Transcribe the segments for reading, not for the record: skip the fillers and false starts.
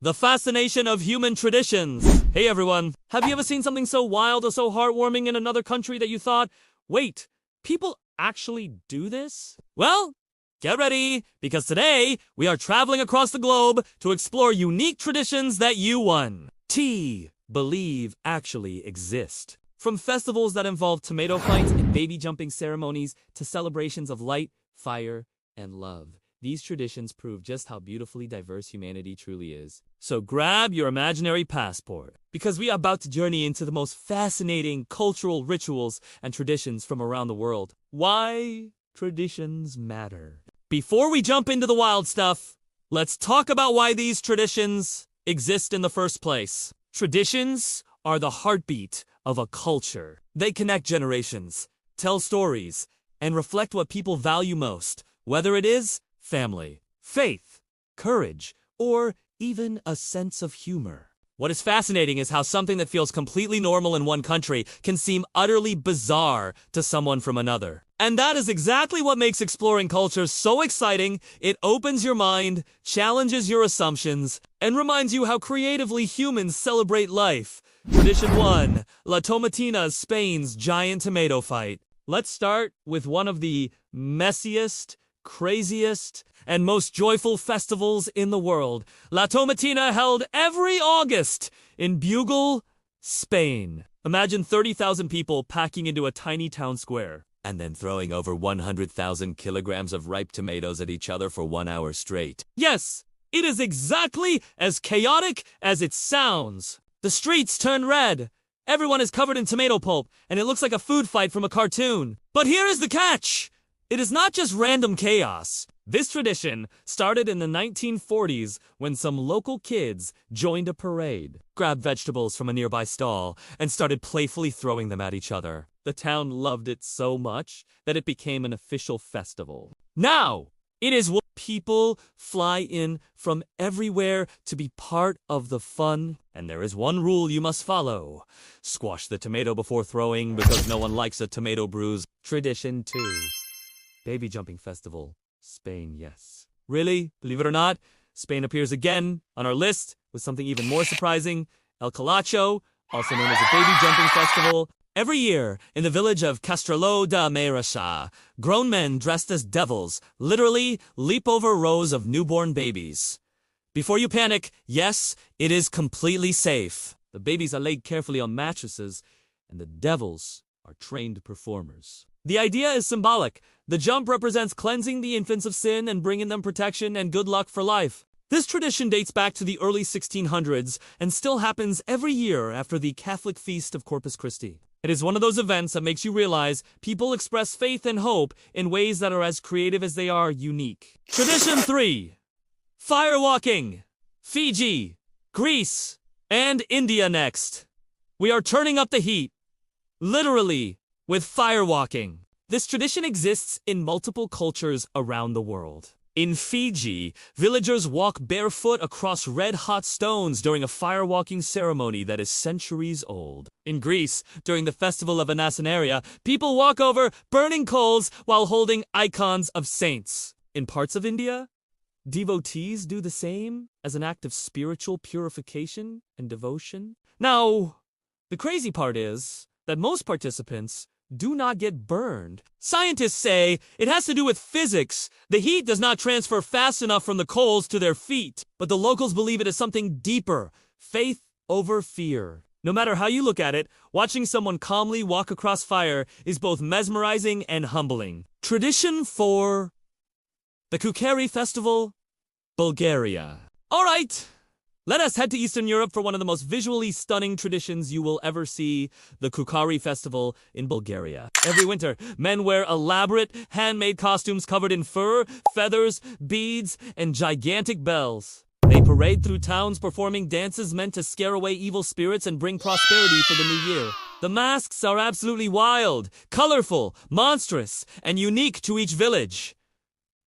The fascination of human traditions. Hey everyone, have you ever seen something so wild or so heartwarming in another country that you thought, wait, people actually do this? Well, get ready, because today we are traveling across the globe to explore unique traditions that you believe actually exist. From festivals that involve tomato fights and baby jumping ceremonies to celebrations of light, fire, and love. These traditions prove just how beautifully diverse humanity truly is. So grab your imaginary passport, because we are about to journey into the most fascinating cultural rituals and traditions from around the world. Why traditions matter. Before we jump into the wild stuff, let's talk about why these traditions exist in the first place. Traditions are the heartbeat of a culture. They connect generations, tell stories, and reflect what people value most, whether it is family, faith, courage, or even a sense of humor. What is fascinating is how something that feels completely normal in one country can seem utterly bizarre to someone from another. And that is exactly what makes exploring culture so exciting. It opens your mind, challenges your assumptions, and reminds you how creatively humans celebrate life. Tradition 1. La Tomatina, Spain's giant tomato fight. Let's start with one of the messiest, craziest, and most joyful festivals in the world. La Tomatina, held every August in Bugle, Spain. Imagine 30,000 people packing into a tiny town square, and then throwing over 100,000 kilograms of ripe tomatoes at each other for 1 hour straight. Yes, it is exactly as chaotic as it sounds. The streets turn red. Everyone is covered in tomato pulp, and it looks like a food fight from a cartoon. But here is the catch. It is not just random chaos. This tradition started in the 1940s when some local kids joined a parade, grabbed vegetables from a nearby stall, and started playfully throwing them at each other. The town loved it so much that it became an official festival. Now, it is what people fly in from everywhere to be part of the fun, and there is one rule you must follow. Squash the tomato before throwing, because no one likes a tomato bruise. Tradition 2. Baby Jumping Festival, Spain, yes. Really? Believe it or not, Spain appears again on our list with something even more surprising. El Calacho, also known as a baby jumping festival. Every year, in the village of Castelló de Marissa, grown men dressed as devils literally leap over rows of newborn babies. Before you panic, yes, it is completely safe. The babies are laid carefully on mattresses, and the devils are trained performers. The idea is symbolic. The jump represents cleansing the infants of sin and bringing them protection and good luck for life. This tradition dates back to the early 1600s and still happens every year after the Catholic feast of Corpus Christi. It is one of those events that makes you realize people express faith and hope in ways that are as creative as they are unique. Tradition 3. Firewalking. Fiji, Greece, and India next. We are turning up the heat, literally, with firewalking. This tradition exists in multiple cultures around the world. In Fiji, villagers walk barefoot across red-hot stones during a firewalking ceremony that is centuries old. In Greece, during the festival of Anasenaria, people walk over burning coals while holding icons of saints. In parts of India, devotees do the same as an act of spiritual purification and devotion. Now, the crazy part is that most participants do not get burned. Scientists say it has to do with physics. The heat does not transfer fast enough from the coals to their feet. But the locals believe it is something deeper. Faith over fear. No matter how you look at it, watching someone calmly walk across fire is both mesmerizing and humbling. Tradition 4. The Kukeri Festival, Bulgaria. All right. Let us head to Eastern Europe for one of the most visually stunning traditions you will ever see, the Kukeri Festival in Bulgaria. Every winter, men wear elaborate, handmade costumes covered in fur, feathers, beads, and gigantic bells. They parade through towns performing dances meant to scare away evil spirits and bring prosperity for the new year. The masks are absolutely wild, colorful, monstrous, and unique to each village.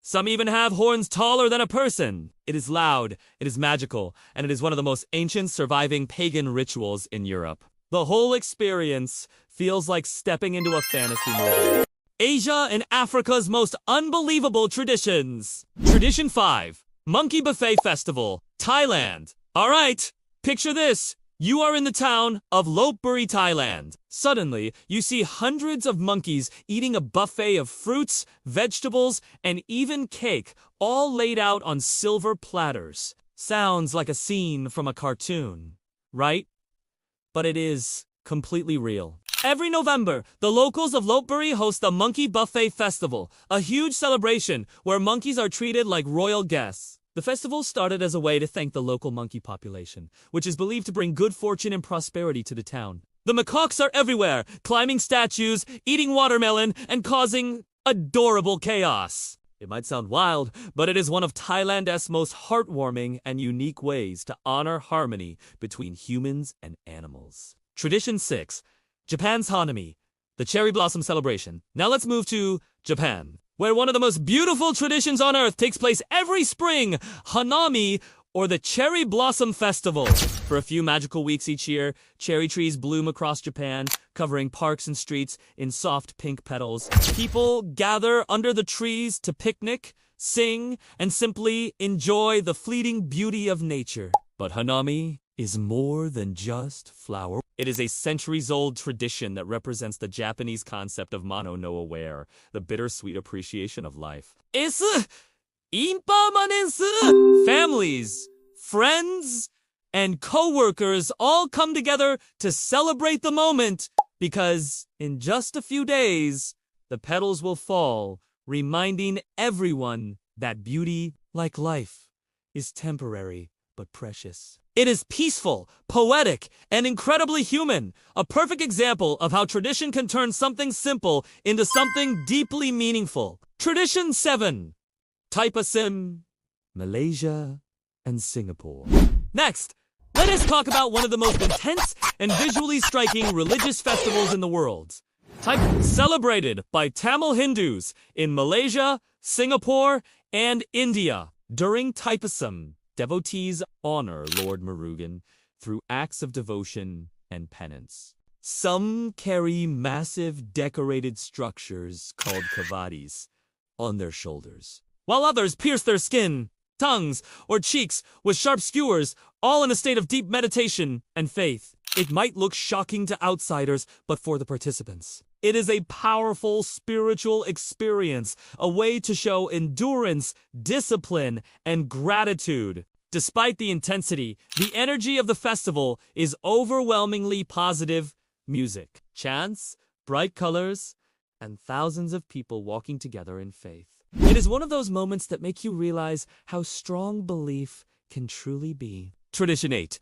Some even have horns taller than a person. It is loud, it is magical, and it is one of the most ancient surviving pagan rituals in Europe. The whole experience feels like stepping into a fantasy movie. Asia and Africa's most unbelievable traditions. Tradition 5. Monkey Buffet Festival, Thailand. Alright, picture this. You are in the town of Lopburi, Thailand. Suddenly, you see hundreds of monkeys eating a buffet of fruits, vegetables, and even cake, all laid out on silver platters. Sounds like a scene from a cartoon, right? But it is completely real. Every November, the locals of Lopburi host the Monkey Buffet Festival, a huge celebration where monkeys are treated like royal guests. The festival started as a way to thank the local monkey population, which is believed to bring good fortune and prosperity to the town. The macaques are everywhere, climbing statues, eating watermelon, and causing adorable chaos. It might sound wild, but it is one of Thailand's most heartwarming and unique ways to honor harmony between humans and animals. Tradition 6. Japan's Hanami, the cherry blossom celebration. Now let's move to Japan, where one of the most beautiful traditions on earth takes place every spring, Hanami, or the Cherry Blossom Festival. For a few magical weeks each year, cherry trees bloom across Japan, covering parks and streets in soft pink petals. People gather under the trees to picnic, sing, and simply enjoy the fleeting beauty of nature. But Hanami is more than just flower. It is a centuries-old tradition that represents the Japanese concept of mono no aware, the bittersweet appreciation of life. It's impermanence. Families, friends, and co-workers all come together to celebrate the moment, because in just a few days, the petals will fall, reminding everyone that beauty, like life, is temporary but precious. It is peaceful, poetic, and incredibly human, a perfect example of how tradition can turn something simple into something deeply meaningful. Tradition 7. Taipasim, Malaysia, and Singapore. Next, let us talk about one of the most intense and visually striking religious festivals in the world. Celebrated by Tamil Hindus in Malaysia, Singapore, and India. During Thaipusam, devotees honor Lord Murugan through acts of devotion and penance. Some carry massive decorated structures called kavadis on their shoulders, while others pierce their skin, tongues, or cheeks with sharp skewers, all in a state of deep meditation and faith. It might look shocking to outsiders, but for the participants, it is a powerful spiritual experience, a way to show endurance, discipline, and gratitude. Despite the intensity, the energy of the festival is overwhelmingly positive. Music, chants, bright colors, and thousands of people walking together in faith. It is one of those moments that make you realize how strong belief can truly be. Tradition 8.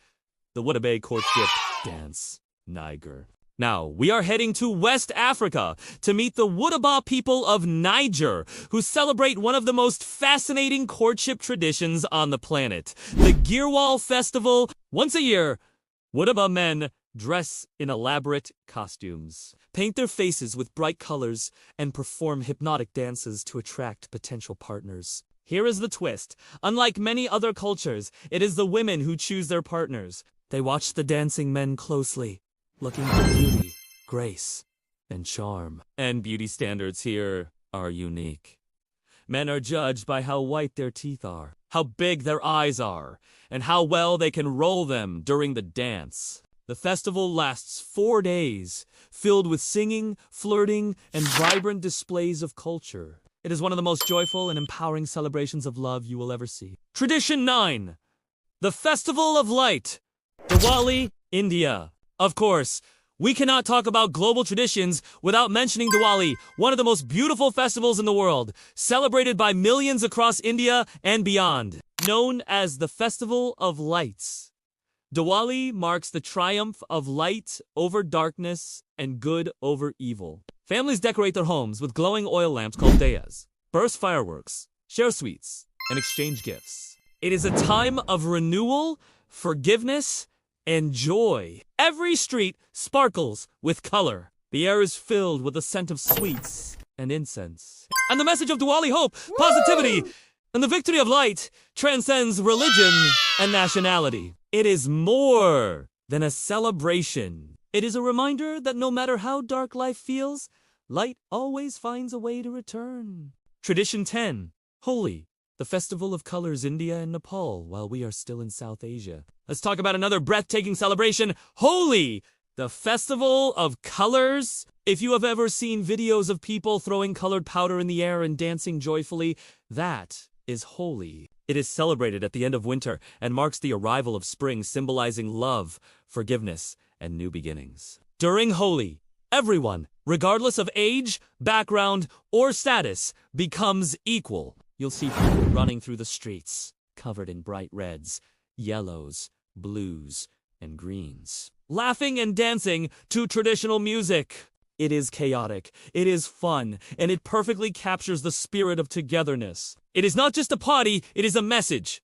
The Wadabe Courtship Dance, Niger. Now, we are heading to West Africa to meet the Wudaba people of Niger, who celebrate one of the most fascinating courtship traditions on the planet, the Girwal Festival. Once a year, Wudaba men dress in elaborate costumes, paint their faces with bright colors, and perform hypnotic dances to attract potential partners. Here is the twist. Unlike many other cultures, it is the women who choose their partners. They watch the dancing men closely, looking for beauty, grace, and charm. And beauty standards here are unique. Men are judged by how white their teeth are, how big their eyes are, and how well they can roll them during the dance. The festival lasts 4 days, filled with singing, flirting, and vibrant displays of culture. It is one of the most joyful and empowering celebrations of love you will ever see. Tradition 9. The Festival of Light, Diwali, India. Of course, we cannot talk about global traditions without mentioning Diwali, one of the most beautiful festivals in the world, celebrated by millions across India and beyond. Known as the Festival of Lights, Diwali marks the triumph of light over darkness and good over evil. Families decorate their homes with glowing oil lamps called dayas, burst fireworks, share sweets, and exchange gifts. It is a time of renewal, forgiveness, and joy. Every street sparkles with color. The air is filled with the scent of sweets and incense. And the message of Diwali, hope, positivity, and the victory of light transcends religion and nationality. It is more than a celebration. It is a reminder that no matter how dark life feels, light always finds a way to return. Tradition 10. Holi, the festival of colors, India and Nepal, while we are still in South Asia. let's talk about another breathtaking celebration, Holi, the festival of colors. If you have ever seen videos of people throwing colored powder in the air and dancing joyfully, that is Holi. It is celebrated at the end of winter and marks the arrival of spring, symbolizing love, forgiveness, and new beginnings. During Holi, everyone, regardless of age, background, or status, becomes equal. You'll see people running through the streets, covered in bright reds, yellows, blues, and greens, laughing and dancing to traditional music. It is chaotic, it is fun, and it perfectly captures the spirit of togetherness. It is not just a party, it is a message.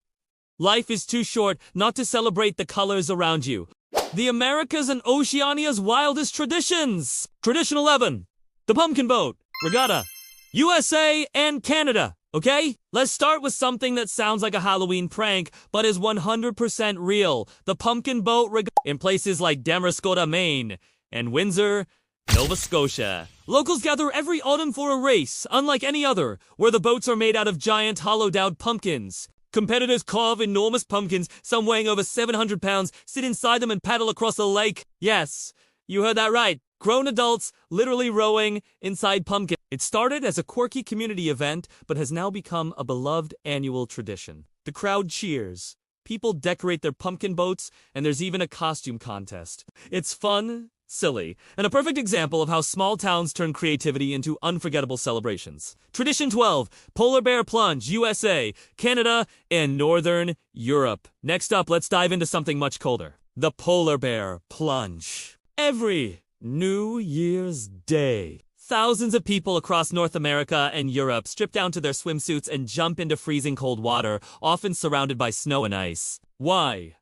Life is too short not to celebrate the colors around you. The Americas and Oceania's wildest traditions. Tradition 11, the pumpkin boat, regatta, USA and Canada. Okay? Let's start with something that sounds like a Halloween prank, but is 100% real. The pumpkin boat regatta in places like Damariscotta, Maine, and Windsor, Nova Scotia. Locals gather every autumn for a race, unlike any other, where the boats are made out of giant hollowed-out pumpkins. Competitors carve enormous pumpkins, some weighing over 700 pounds, sit inside them and paddle across a lake. Yes, you heard that right. Grown adults literally rowing inside pumpkins. It started as a quirky community event, but has now become a beloved annual tradition. The crowd cheers. People decorate their pumpkin boats, and there's even a costume contest. It's fun, silly, and a perfect example of how small towns turn creativity into unforgettable celebrations. Tradition 12, Polar Bear Plunge, USA, Canada, and Northern Europe. Next up, let's dive into something much colder. The Polar Bear Plunge. Every New Year's Day, thousands of people across North America and Europe strip down to their swimsuits and jump into freezing cold water, often surrounded by snow and ice. Why?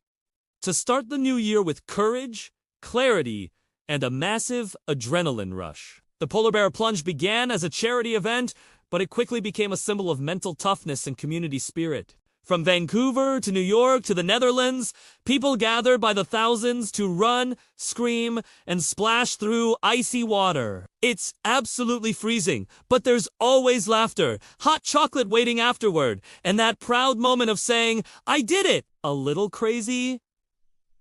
To start the new year with courage, clarity, and a massive adrenaline rush. The Polar Bear Plunge began as a charity event, but it quickly became a symbol of mental toughness and community spirit. From Vancouver to New York to the Netherlands, people gathered by the thousands to run, scream, and splash through icy water. It's absolutely freezing, but there's always laughter, hot chocolate waiting afterward, and that proud moment of saying, "I did it!" A little crazy?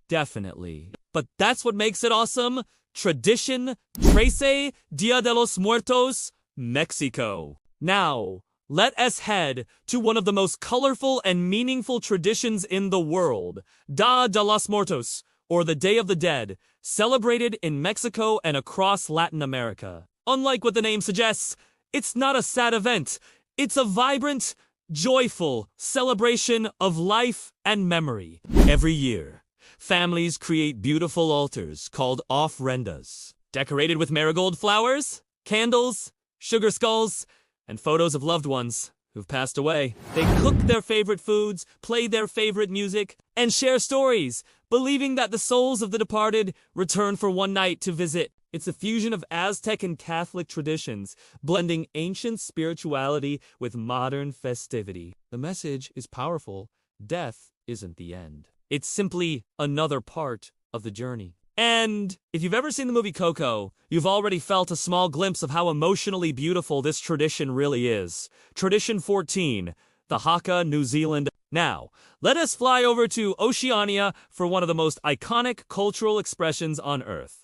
Definitely. But that's what makes it awesome. Tradition 13, Dia de los Muertos, Mexico. Now, let us head to one of the most colorful and meaningful traditions in the world, Dia de los Muertos, or the Day of the Dead, celebrated in Mexico and across Latin America. Unlike what the name suggests, it's not a sad event. It's a vibrant, joyful celebration of life and memory. Every year, families create beautiful altars called ofrendas, decorated with marigold flowers, candles, sugar skulls, and photos of loved ones who've passed away. They cook their favorite foods, play their favorite music, and share stories, believing that the souls of the departed return for one night to visit. It's a fusion of Aztec and Catholic traditions, blending ancient spirituality with modern festivity. The message is powerful. Death isn't the end. It's simply another part of the journey. And if you've ever seen the movie Coco, you've already felt a small glimpse of how emotionally beautiful this tradition really is. Tradition 14, the Haka, New Zealand. Now, let us fly over to Oceania for one of the most iconic cultural expressions on Earth.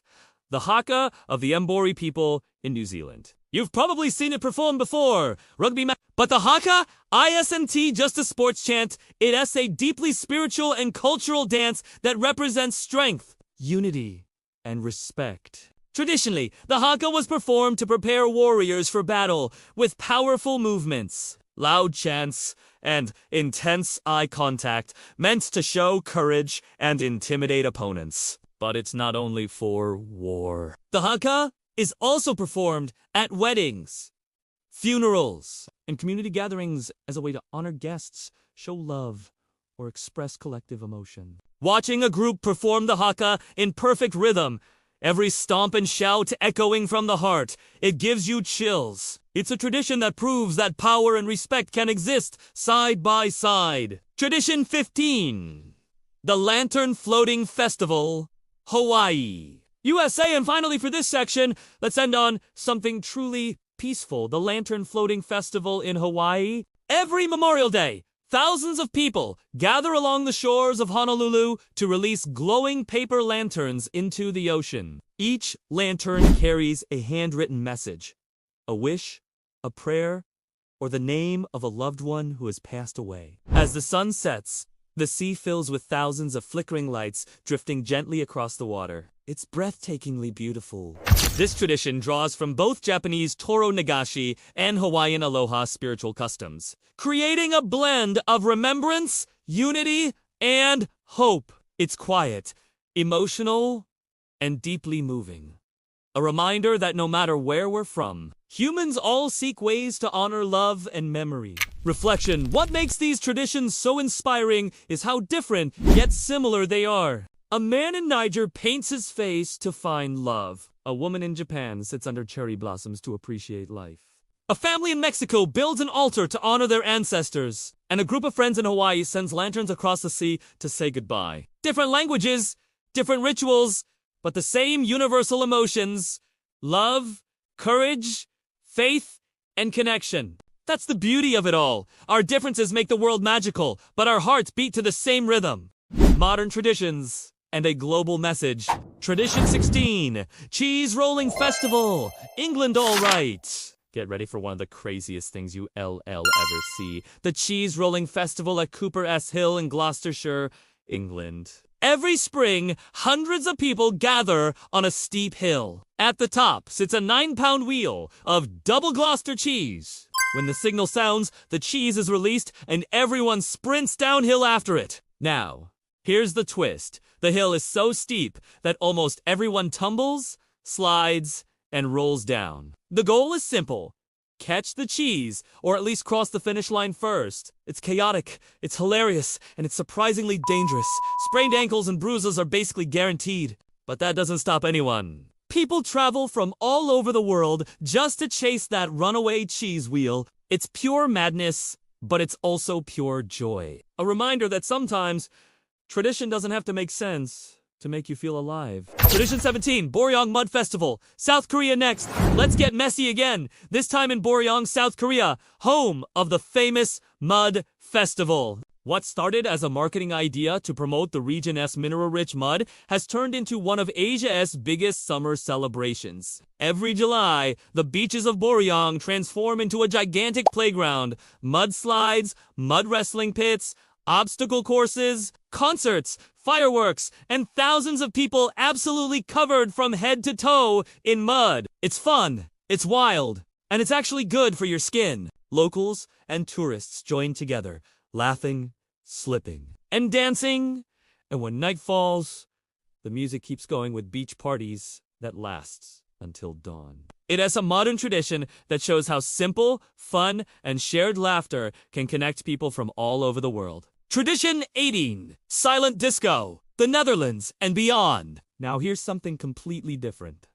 The Haka of the Mbori people in New Zealand. You've probably seen it performed before, but the Haka, ISNT just a sports chant, it is a deeply spiritual and cultural dance that represents strength, unity, and respect. Traditionally, the Haka was performed to prepare warriors for battle with powerful movements, loud chants, and intense eye contact meant to show courage and intimidate opponents. But it's not only for war. The Haka is also performed at weddings, funerals, and community gatherings as a way to honor guests, show love, or express collective emotion. Watching a group perform the Haka in perfect rhythm, every stomp and shout echoing from the heart, it gives you chills. It's a tradition that proves that power and respect can exist side by side. Tradition 15, the Lantern Floating Festival, Hawaii, USA. And finally for this section, let's end on something truly peaceful. The Lantern Floating Festival in Hawaii. Every Memorial Day, Thousands of people gather along the shores of Honolulu to release glowing paper lanterns into the ocean. Each lantern carries a handwritten message, a wish, a prayer, or the name of a loved one who has passed away. As the sun sets, the sea fills with thousands of flickering lights drifting gently across the water. It's breathtakingly beautiful. This tradition draws from both Japanese Toro Nagashi and Hawaiian Aloha spiritual customs, creating a blend of remembrance, unity, and hope. It's quiet, emotional, and deeply moving. A reminder that no matter where we're from, humans all seek ways to honor love and memory. Reflection: what makes these traditions so inspiring is how different yet similar they are. A man in Niger paints his face to find love. A woman in Japan sits under cherry blossoms to appreciate life. A family in Mexico builds an altar to honor their ancestors. And a group of friends in Hawaii sends lanterns across the sea to say goodbye. Different languages, different rituals, but the same universal emotions: love, courage, faith, and connection. That's the beauty of it all. Our differences make the world magical, but our hearts beat to the same rhythm. Modern traditions and a global message. Tradition 16, Cheese Rolling Festival, England all right. Get ready for one of the craziest things you ever see. The Cheese Rolling Festival at Cooper S. Hill in Gloucestershire, England. Every spring, hundreds of people gather on a steep hill. At the top sits a 9-pound wheel of double Gloucester cheese. When the signal sounds, the cheese is released and everyone sprints downhill after it. Now, here's the twist. The hill is so steep that almost everyone tumbles, slides, and rolls down. The goal is simple: catch the cheese, or at least cross the finish line first. It's chaotic, it's hilarious, and it's surprisingly dangerous. Sprained ankles and bruises are basically guaranteed. But that doesn't stop anyone. People travel from all over the world just to chase that runaway cheese wheel. It's pure madness, but it's also pure joy. A reminder that sometimes tradition doesn't have to make sense to make you feel alive. Tradition 17, Boryong Mud Festival, South Korea next. Let's get messy again, this time in Boryong, South Korea, home of the famous Mud Festival. What started as a marketing idea to promote the region's mineral-rich mud has turned into one of Asia's biggest summer celebrations. Every July, the beaches of Boryong transform into a gigantic playground. Mud slides, mud wrestling pits, obstacle courses, concerts, fireworks, and thousands of people absolutely covered from head to toe in mud. It's fun, it's wild, and it's actually good for your skin. Locals and tourists join together, laughing, slipping, and dancing. And when night falls, the music keeps going with beach parties that lasts until dawn. It has a modern tradition that shows how simple, fun, and shared laughter can connect people from all over the world. Tradition 18, Silent Disco, the Netherlands and beyond. Now here's something completely different.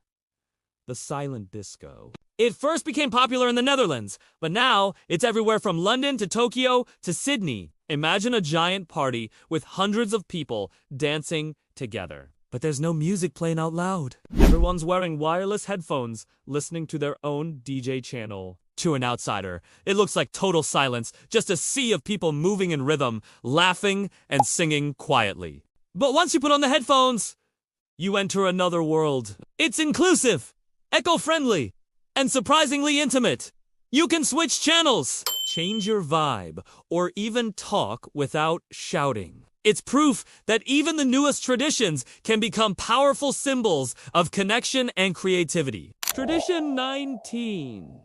The silent disco. It first became popular in the Netherlands, but now it's everywhere from London to Tokyo to Sydney. Imagine a giant party with hundreds of people dancing together. But there's no music playing out loud. Everyone's wearing wireless headphones, listening to their own DJ channel. To an outsider, it looks like total silence, just a sea of people moving in rhythm, laughing and singing quietly. But once you put on the headphones, you enter another world. It's inclusive, eco-friendly, and surprisingly intimate. You can switch channels, change your vibe, or even talk without shouting. It's proof that even the newest traditions can become powerful symbols of connection and creativity. Tradition 19.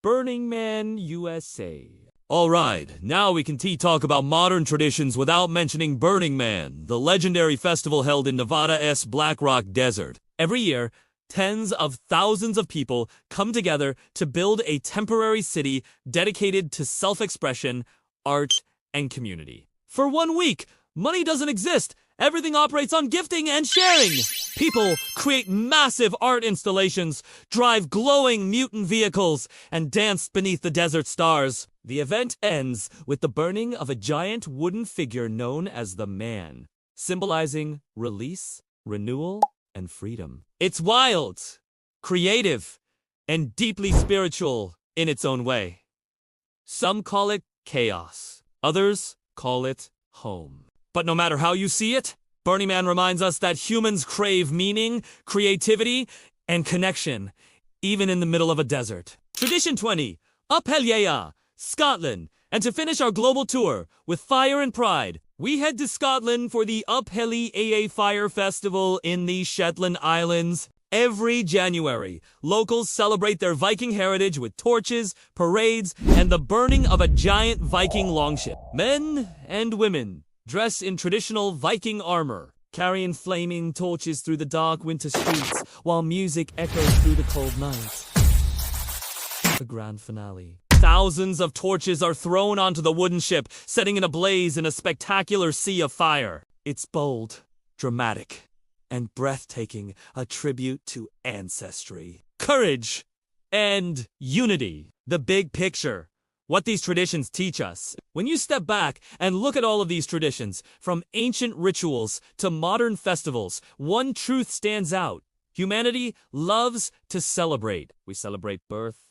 Burning Man, USA. Alright, now we can talk about modern traditions without mentioning Burning Man, the legendary festival held in Nevada's Black Rock Desert. Every year, tens of thousands of people come together to build a temporary city dedicated to self-expression, art, and community. For 1 week, money doesn't exist. Everything operates on gifting and sharing. People create massive art installations, drive glowing mutant vehicles, and dance beneath the desert stars. The event ends with the burning of a giant wooden figure known as the Man, symbolizing release, renewal, and freedom. It's wild, creative, and deeply spiritual in its own way. Some call it chaos. Others call it home. But no matter how you see it, Burning Man reminds us that humans crave meaning, creativity, and connection, even in the middle of a desert. Tradition 20, Uphelliea, Scotland. And to finish our global tour with fire and pride, we head to Scotland for the Uphelliea Fire Festival in the Shetland Islands. Every January, locals celebrate their Viking heritage with torches, parades, and the burning of a giant Viking longship. Men and women dress in traditional Viking armor, carrying flaming torches through the dark winter streets, while music echoes through the cold night. The grand finale. Thousands of torches are thrown onto the wooden ship, setting it ablaze in a spectacular sea of fire. It's bold, dramatic, and breathtaking, a tribute to ancestry, courage, and unity. The big picture. What these traditions teach us. When you step back and look at all of these traditions, from ancient rituals to modern festivals, one truth stands out. Humanity loves to celebrate. We celebrate birth,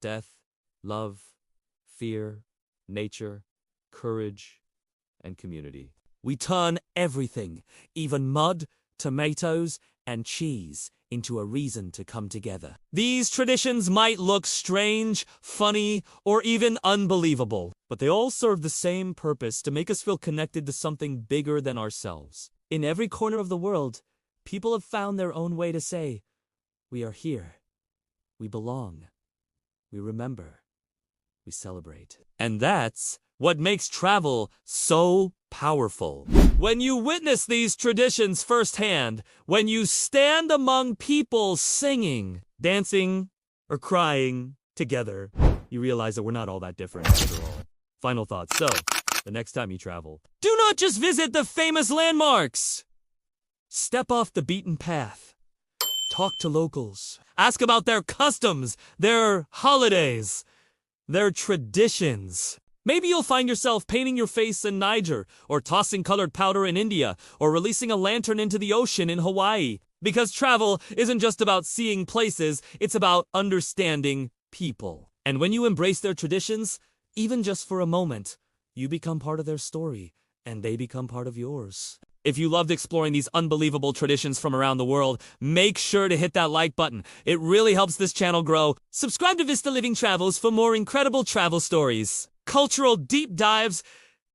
death, love, fear, nature, courage, and community. We turn everything, even mud, tomatoes, and cheese, into a reason to come together. These traditions might look strange, funny, or even unbelievable, but they all serve the same purpose: to make us feel connected to something bigger than ourselves. In every corner of the world, people have found their own way to say, "We are here. We belong. We remember. We celebrate." And that's what makes travel so powerful. When you witness these traditions firsthand, when you stand among people singing, dancing, or crying together, you realize that we're not all that different after all. Final thoughts. So, the next time you travel, do not just visit the famous landmarks. Step off the beaten path. Talk to locals. Ask about their customs, their holidays, their traditions. Maybe you'll find yourself painting your face in Niger, or tossing colored powder in India, or releasing a lantern into the ocean in Hawaii. Because travel isn't just about seeing places, it's about understanding people. And when you embrace their traditions, even just for a moment, you become part of their story, and they become part of yours. If you loved exploring these unbelievable traditions from around the world, make sure to hit that like button. It really helps this channel grow. Subscribe to Vista Living Travels for more incredible travel stories, cultural deep dives,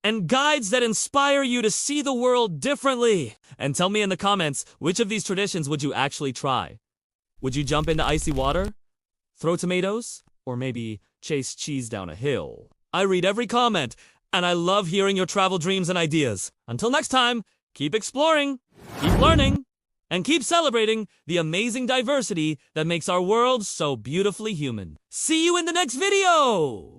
and guides that inspire you to see the world differently. And tell me in the comments, which of these traditions would you actually try? Would you jump into icy water? Throw tomatoes? Or maybe chase cheese down a hill? I read every comment, and I love hearing your travel dreams and ideas. Until next time, keep exploring, keep learning, and keep celebrating the amazing diversity that makes our world so beautifully human. See you in the next video!